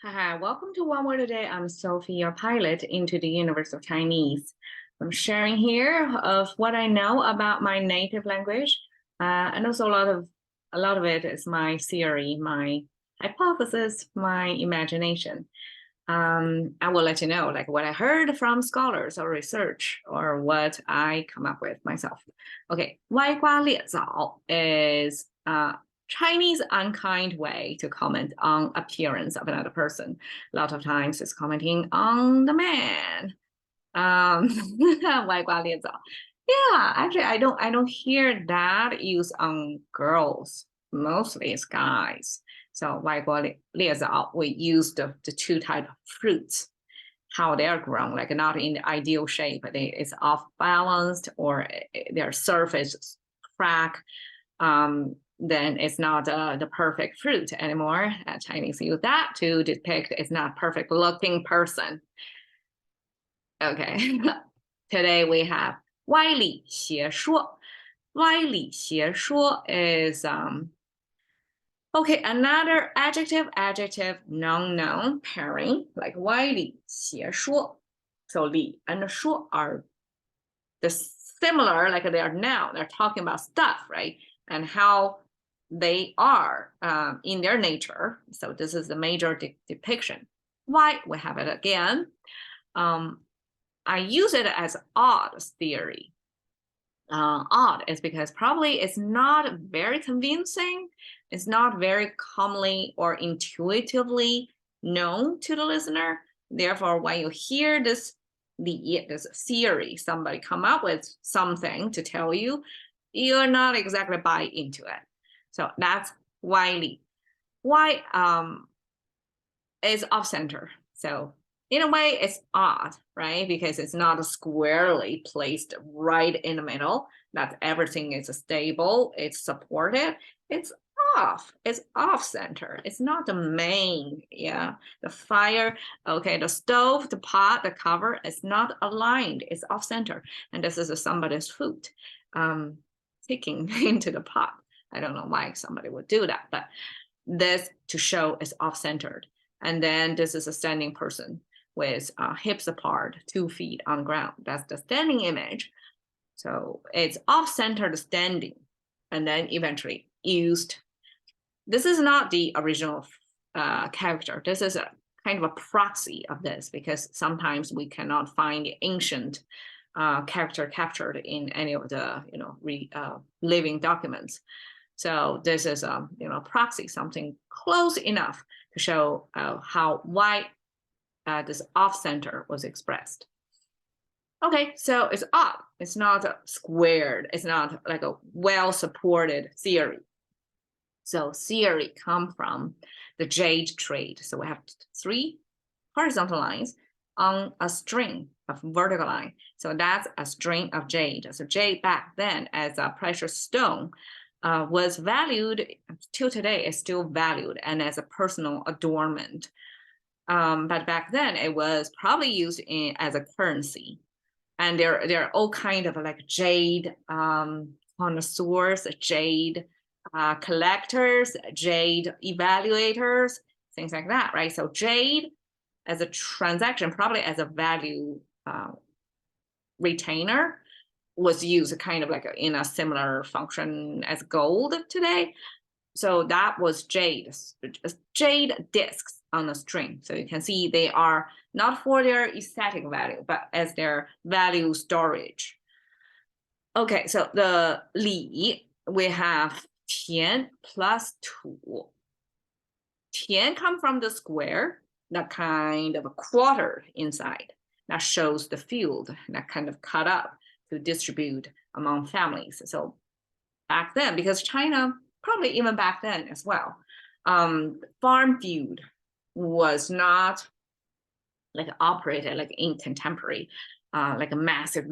Hi, welcome to One Word a Day. I'm Sophie, your pilot into the universe of Chinese. I'm sharing here of what I know about my native language, and also a lot of it is my theory, my hypothesis, my imagination. I will let you know, like what I heard from scholars or research, or what I come up with myself. Okay, 歪瓜裂枣 is Chinese unkind way to comment on appearance of another person. A lot of times it's commenting on the man. 歪瓜裂枣. Yeah, actually I don't hear that used on girls. Mostly it's guys. So 外国猎枣, we use the two type of fruits, how they're grown, like not in the ideal shape. It's off balanced or their surface crack. Then it's not the perfect fruit anymore. Chinese use that to depict it's not perfect looking person. Okay, today we have 歪理邪说. 歪理邪说 is okay, another adjective, noun pairing, like 歪理邪说. So 理 and 说 are the similar, like they are noun. They're talking about stuff, right? And how they are in their nature. So this is the major depiction. Why? We have it again. I use it as odd theory. Odd is because probably it's not very convincing. It's not very commonly or intuitively known to the listener. Therefore, when you hear this theory, somebody come up with something to tell you, you're not exactly buy into it. So that's 歪理. Why is off center. So in a way, it's odd, right? Because it's not squarely placed right in the middle. That everything is stable, it's supported. It's off center. It's not the main, yeah. The fire, okay, the stove, the pot, the cover is not aligned. It's off center. And this is somebody's foot sticking into the pot. I don't know why somebody would do that, but this to show is off centered. And then this is a standing person with hips apart, 2 feet on the ground. That's the standing image. So it's off-centered standing, and then eventually used. This is not the original character. This is a kind of a proxy of this, because sometimes we cannot find the ancient character captured in any of the living documents. So this is a proxy, something close enough to show why this off center was expressed. Okay, so it's odd. It's not squared. It's not like a well-supported theory. So theory come from the jade trade. So we have 3 horizontal lines on a string of vertical line. So that's a string of jade. So jade back then as a precious stone was valued, till today is still valued, and as a personal adornment. But back then it was probably used as a currency. And there are all kind of like jade connoisseurs, jade collectors, jade evaluators, things like that, right? So jade as a transaction, probably as a value retainer, was used kind of like in a similar function as gold today. So that was jade discs on a string. So you can see they are not for their aesthetic value, but as their value storage. Okay, so the 理, we have 田 plus 土. 田 come from the square, that kind of a quarter inside. That shows the field, that kind of cut up to distribute among families. So back then, because China, probably even back then as well, farm feud was not like operated like in contemporary, like a massive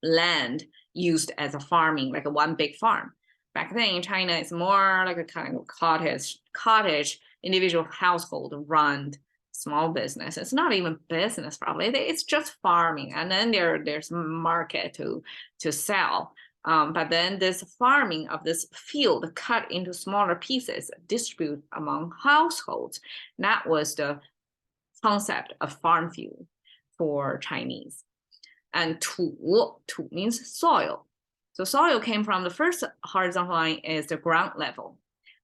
land used as a farming, like a one big farm. Back then in China, it's more like a kind of cottage individual household run small business. It's not even business probably. It's just farming, and then there's market to sell But then this farming of this field cut into smaller pieces, distribute among households. That was the concept of farm field for Chinese. And 土 means soil. So soil came from the first horizontal line is the ground level.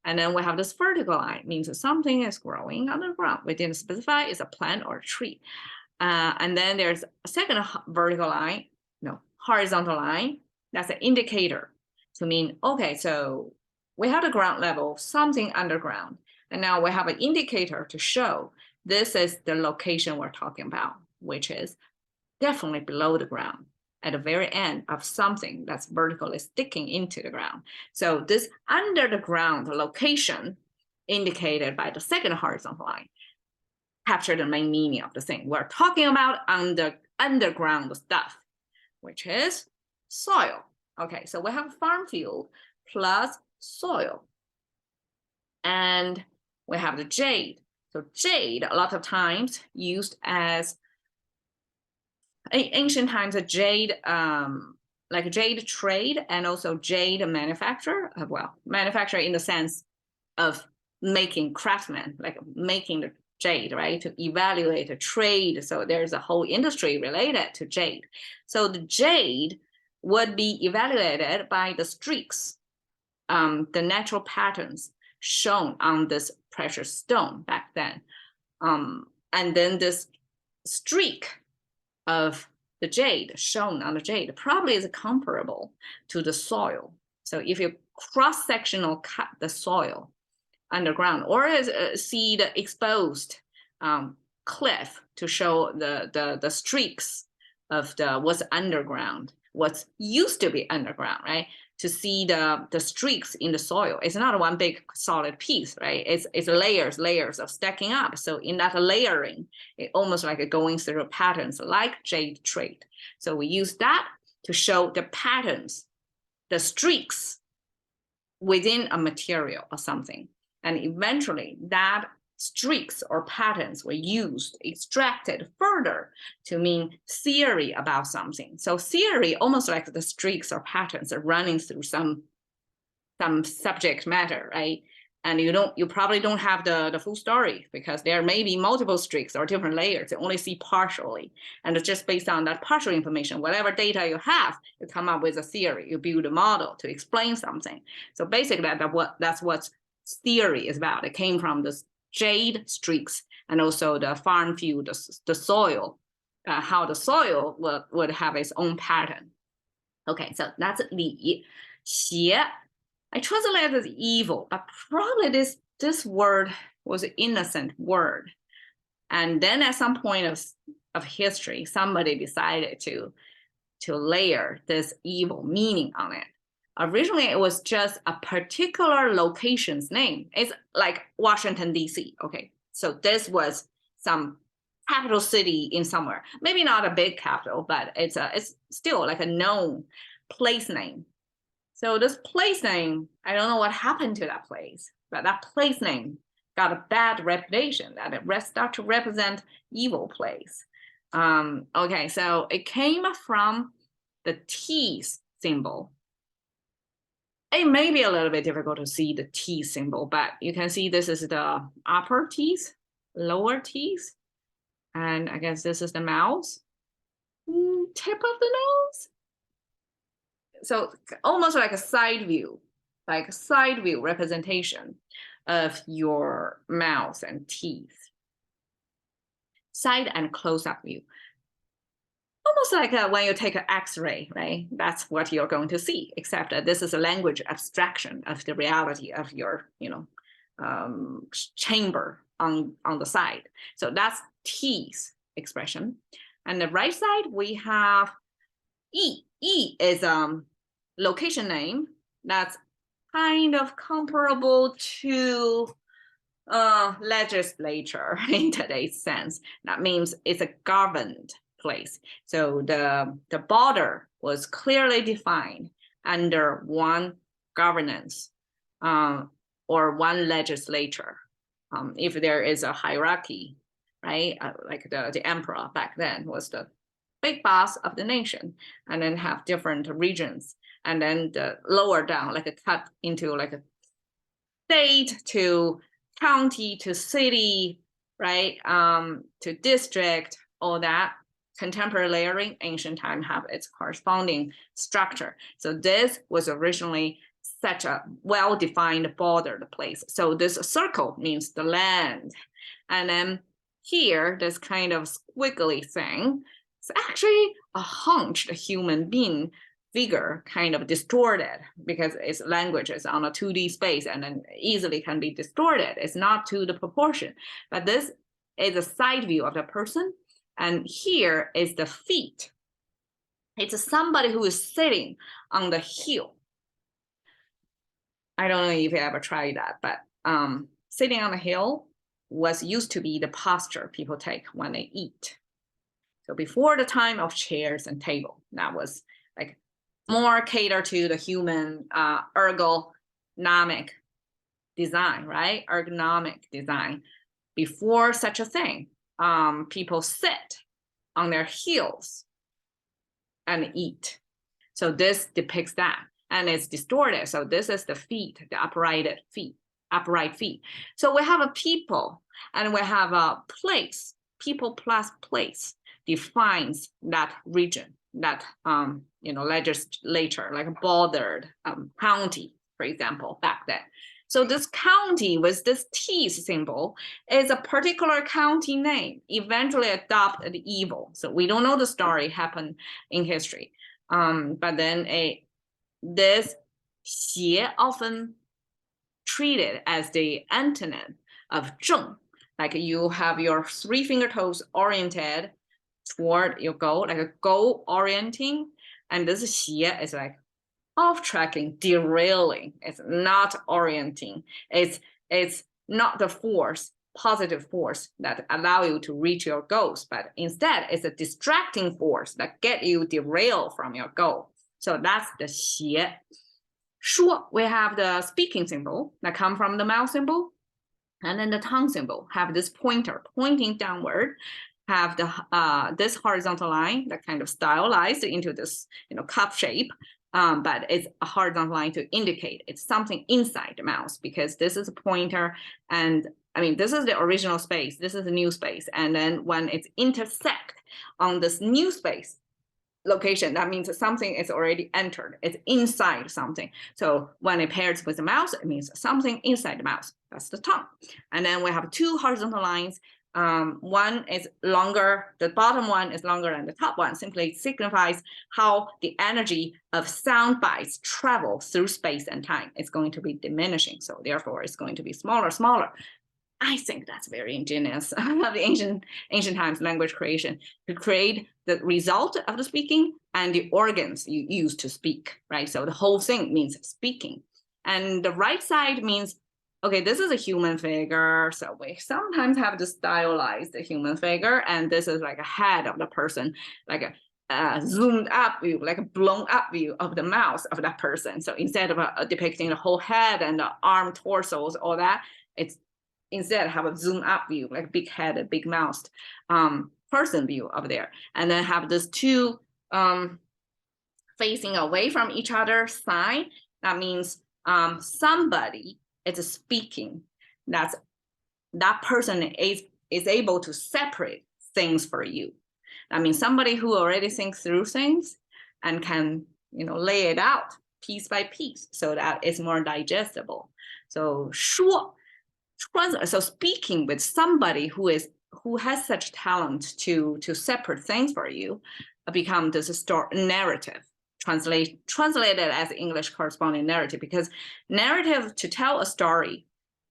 And then we have this vertical line, means something is growing underground. We didn't specify it's a plant or a tree. And then there's a second vertical line, no, horizontal line. That's an indicator to mean, okay, so we have the ground level, something underground. And now we have an indicator to show this is the location we're talking about, which is definitely below the ground at the very end of something that's vertically sticking into the ground. So this under the ground location indicated by the second horizontal line capture the main meaning of the thing. We're talking about underground stuff, which is soil. Okay, so we have farm field plus soil. And we have the jade. So jade, a lot of times used as ancient times, a jade, like jade trade and also jade manufacture. Well, manufacture in the sense of making craftsmen, like making the jade, right? To evaluate a trade. So there's a whole industry related to jade. So the jade would be evaluated by the streaks, the natural patterns shown on this precious stone back then. And then this streak of the jade shown on the jade probably is comparable to the soil. So if you cross-sectional cut the soil underground or see the exposed cliff to show the streaks of what's underground, what's used to be underground, right? To see the streaks in the soil. It's not one big solid piece, right? It's layers of stacking up. So in that layering, it almost like going through patterns like jade trade. So we use that to show the patterns, the streaks within a material or something. And eventually that streaks or patterns were used, extracted further to mean theory about something. So theory, almost like the streaks or patterns are running through some subject matter, right? And you probably don't have the full story because there may be multiple streaks or different layers. You only see partially. And it's just based on that partial information, whatever data you have, you come up with a theory, you build a model to explain something. So basically that's what theory is about. It came from this jade streaks and also the farm field, the soil, how the soil would have its own pattern. Okay, so that's 理邪. I translated as evil, but probably this word was an innocent word. And then at some point of history, somebody decided to layer this evil meaning on it. Originally, it was just a particular location's name. It's like Washington, D.C. Okay, so this was some capital city in somewhere. Maybe not a big capital, but it's still like a known place name. So this place name, I don't know what happened to that place, but that place name got a bad reputation that it started to represent evil place. Okay, so it came from the T symbol. It may be a little bit difficult to see the T symbol, but you can see this is the upper teeth, lower teeth, and I guess this is the mouth, tip of the nose. So almost like a side view representation of your mouth and teeth. Side and close-up view. Almost like when you take an X-ray, right? That's what you're going to see, except that this is a language abstraction of the reality of your, chamber on the side. So that's teeth expression. And the right side, we have E. E is location name that's kind of comparable to legislature in today's sense. That means it's a governed place. So the border was clearly defined under one governance or one legislature. If there is a hierarchy, right? Like the emperor back then was the big boss of the nation, and then have different regions and then the lower down, like a cut into like a state to county to city, right? To district, all that. Contemporary layering, ancient time have its corresponding structure. So this was originally such a well-defined bordered place. So this circle means the land. And then here, this kind of squiggly thing, it's actually a hunched human being figure, kind of distorted, because its language is on a 2D space and then easily can be distorted. It's not to the proportion, but this is a side view of the person. And here is the feet. It's somebody who is sitting on the hill. I don't know if you ever tried that, but sitting on a hill was used to be the posture people take when they eat. So before the time of chairs and table, that was like more catered to the human ergonomic design, right? Ergonomic design. Before such a thing, people sit on their heels and eat. So this depicts that, and it's distorted. So this is the feet, the upright feet. So we have a people, and we have a place. People plus place defines that region, that legislature, like a bordered county, for example, back then. So this county with this T symbol is a particular county name, eventually adopted evil. So we don't know the story happened in history. But then this 邪 often treated as the antonym of 正, like you have your 3 finger toes oriented toward your goal, like a goal orienting, and this 邪 is like off tracking, derailing. It's not orienting. It's not the force, positive force that allow you to reach your goals, but instead it's a distracting force that get you derailed from your goal. So that's the 邪. 说, we have the speaking symbol that come from the mouth symbol, and then the tongue symbol have this pointer pointing downward, have the this horizontal line that kind of stylized into this cup shape. But it's a horizontal line to indicate it's something inside the mouse, because this is a pointer, and I mean, this is the original space, this is a new space, and then when it's intersect on this new space location, that means something is already entered, it's inside something. So when it pairs with the mouse, it means something inside the mouse. That's the tongue. And then we have 2 horizontal lines. One is longer, the bottom one is longer than the top one, simply signifies how the energy of sound bites travel through space and time. It's going to be diminishing, so therefore it's going to be smaller. I think that's very ingenious of the ancient times language creation, to create the result of the speaking and the organs you use to speak, right? So the whole thing means speaking. And the right side means, okay, this is a human figure, so we sometimes have to stylize the human figure, and this is like a head of the person, like a zoomed up view, like a blown up view of the mouth of that person. So instead of depicting the whole head and the arm, torsos, all that, it's instead have a zoom up view, like big head, big mouthed person view over there. And then have this 2 facing away from each other sign. That means somebody is speaking. That person is able to separate things for you. I mean, somebody who already thinks through things and can, lay it out piece by piece so that it's more digestible. So 说, so speaking with somebody who has such talent to separate things for you become this narrative. Translated as English corresponding narrative, because narrative, to tell a story,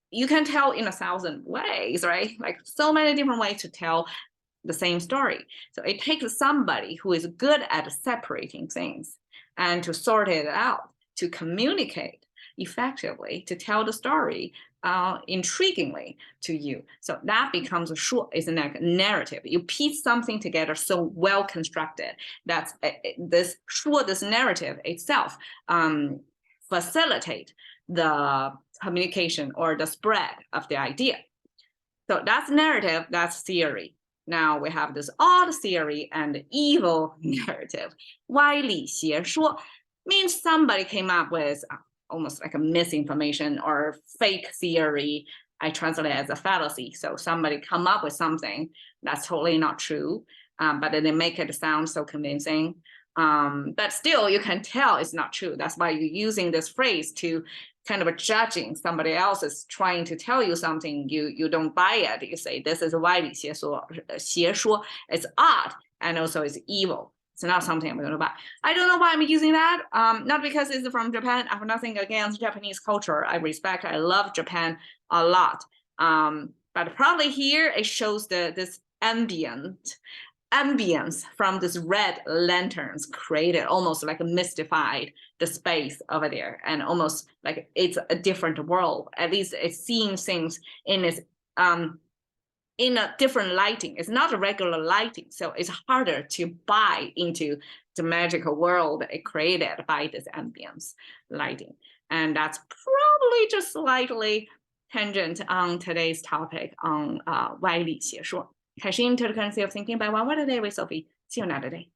you can tell in 1,000 ways, right? Like so many different ways to tell the same story. So it takes somebody who is good at separating things and to sort it out, to communicate effectively, to tell the story intriguingly to you. So that becomes is a narrative. You piece something together so well constructed that this narrative itself facilitate the communication or the spread of the idea. So that's narrative, that's theory. Now we have this odd theory and evil narrative. 歪理邪说. means somebody came up with almost like a misinformation or fake theory. I translate it as a fallacy. So somebody come up with something that's totally not true, but then they make it sound so convincing. But still, you can tell it's not true. That's why you're using this phrase to kind of judging somebody else is trying to tell you something, you don't buy it. You say this is 歪理邪说, 邪说, it's odd, and also it's evil. It's not something I'm going to buy. I don't know why I'm using that. Not because it's from Japan. I have nothing against Japanese culture. I love Japan a lot. But probably here it shows this ambience from this red lanterns created, almost like mystified the space over there, and almost like it's a different world. At least it's seeing things in its in a different lighting. It's not a regular lighting, so it's harder to buy into the magical world it created by this ambience lighting. And that's probably just slightly tangent on today's topic on 歪理邪说. Cashing into the currency of thinking by one word a day with Sophie. See you another day.